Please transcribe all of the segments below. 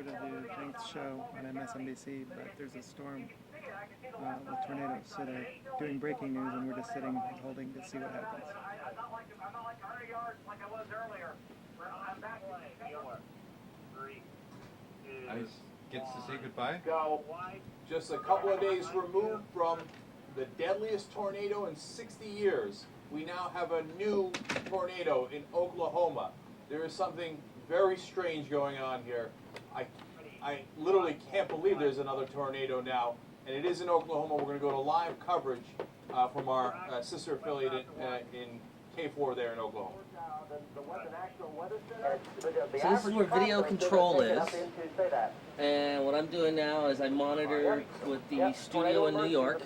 here to do Jenks show on MSNBC, but there's a storm with tornadoes, so they're doing breaking news, and we're just sitting and holding to see what happens. Ice gets to say goodbye. Go. Just a couple of days removed from the deadliest tornado in 60 years, we now have a new tornado in Oklahoma. There is something very strange going on here. I literally can't believe there's another tornado now, and it is in Oklahoma. We're going to go to live coverage from our sister affiliate in K4 there in Oklahoma. So this is where video control is, and what I'm doing now is I monitor with the studio in New York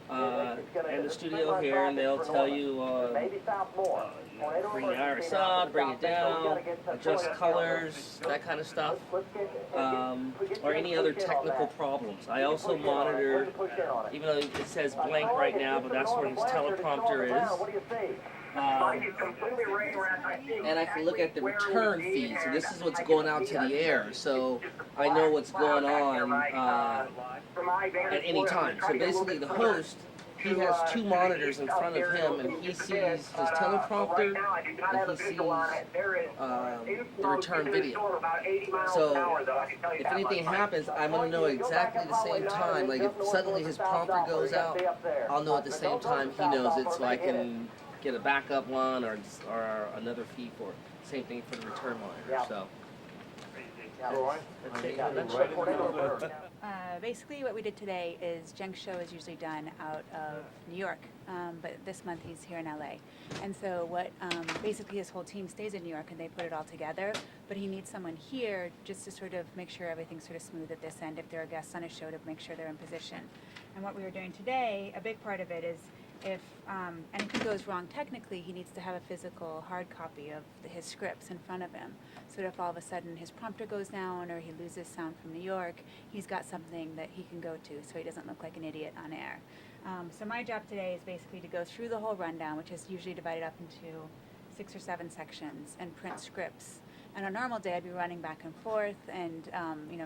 and the studio here, and they'll tell you bring the iris up, bring it down, adjust colors, that kind of stuff, or any other technical problems. I also monitor, even though it says blank right now, but that's where his teleprompter is. And I can look at the return feed, so this is what's going out to the air, so I know what's going on at any time. So basically the host, he has two monitors in front of him, and he sees his teleprompter, and he sees the return video. So if anything happens, I'm going to know exactly the same time. Like if suddenly his prompter goes out, I'll know at the same time he knows it, so I can get a backup one or another feed for it. Same thing for the return monitor. So. Basically what we did today is Jenks' show is usually done out of New York, but this month he's here in LA. And so what basically his whole team stays in New York and they put it all together, but he needs someone here just to sort of make sure everything's sort of smooth at this end if there are guests on his show, to make sure they're in position. And what we were doing today, a big part of it is if anything goes wrong technically, he needs to have a physical hard copy of his scripts in front of him. So that if all of a sudden his prompter goes down or he loses sound from New York, he's got something that he can go to so he doesn't look like an idiot on air. So my job today is basically to go through the whole rundown, which is usually divided up into 6 or 7 sections, and print scripts. And on a normal day, I'd be running back and forth and,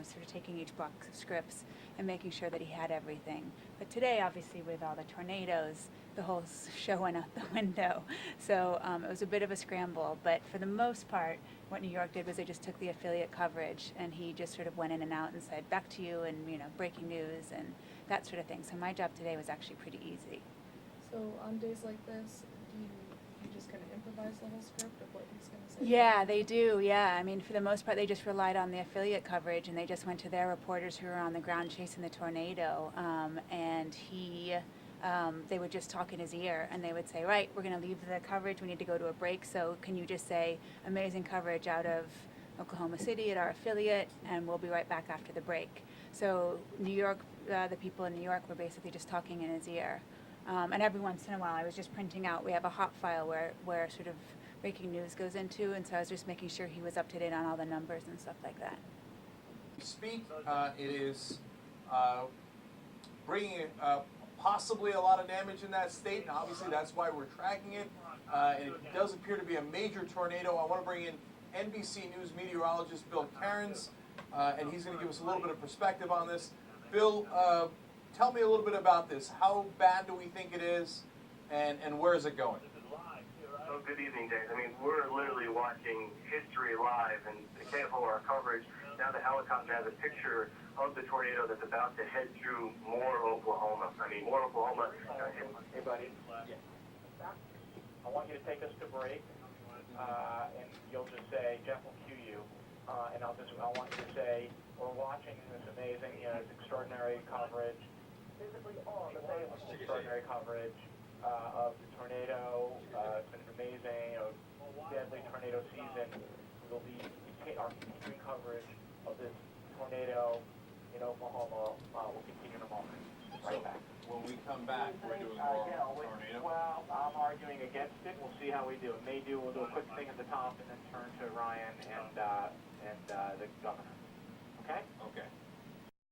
sort of taking each box of scripts and making sure that he had everything. But today, obviously, with all the tornadoes, the whole show went out the window. So it was a bit of a scramble. But for the most part, what New York did was they just took the affiliate coverage, and he just sort of went in and out and said, back to you, and, breaking news and that sort of thing. So my job today was actually pretty easy. So on days like this, do you just kind of improvise the whole script of what he's going to say? Yeah, they do, yeah. I mean, for the most part, they just relied on the affiliate coverage, and they just went to their reporters who were on the ground chasing the tornado, and they would just talk in his ear, and they would say, right, we're going to leave the coverage, we need to go to a break, so can you just say amazing coverage out of Oklahoma City at our affiliate, and we'll be right back after the break. So New York, the people in New York were basically just talking in his ear. And every once in a while, I was just printing out. We have a hot file where sort of breaking news goes into, and so I was just making sure he was up to date on all the numbers and stuff like that. Speak, it is bringing possibly a lot of damage in that state, and obviously that's why we're tracking it. And it does appear to be a major tornado. I want to bring in NBC News meteorologist Bill Cairns, and he's going to give us a little bit of perspective on this. Bill, tell me a little bit about this. How bad do we think it is, and where is it going? Oh, good evening, Dave. I mean, we're literally watching history live, and the KFOR coverage, now the helicopter has a picture of the tornado that's about to head through Moore, Oklahoma. I mean, Moore, Oklahoma. Hey, buddy. Yeah. I want you to take us to break, and you'll just say, Jeff will cue you, and I want you to say, we're watching this amazing, it's extraordinary coverage, extraordinary coverage of the tornado. It's been an amazing, deadly tornado season. We'll be our continuing coverage of this tornado in Oklahoma. We'll continue in a moment. Right back. When we come back, we're doing more tornado. Well, I'm arguing against it. We'll see how we do. We'll do a quick thing at the top and then turn to Ryan and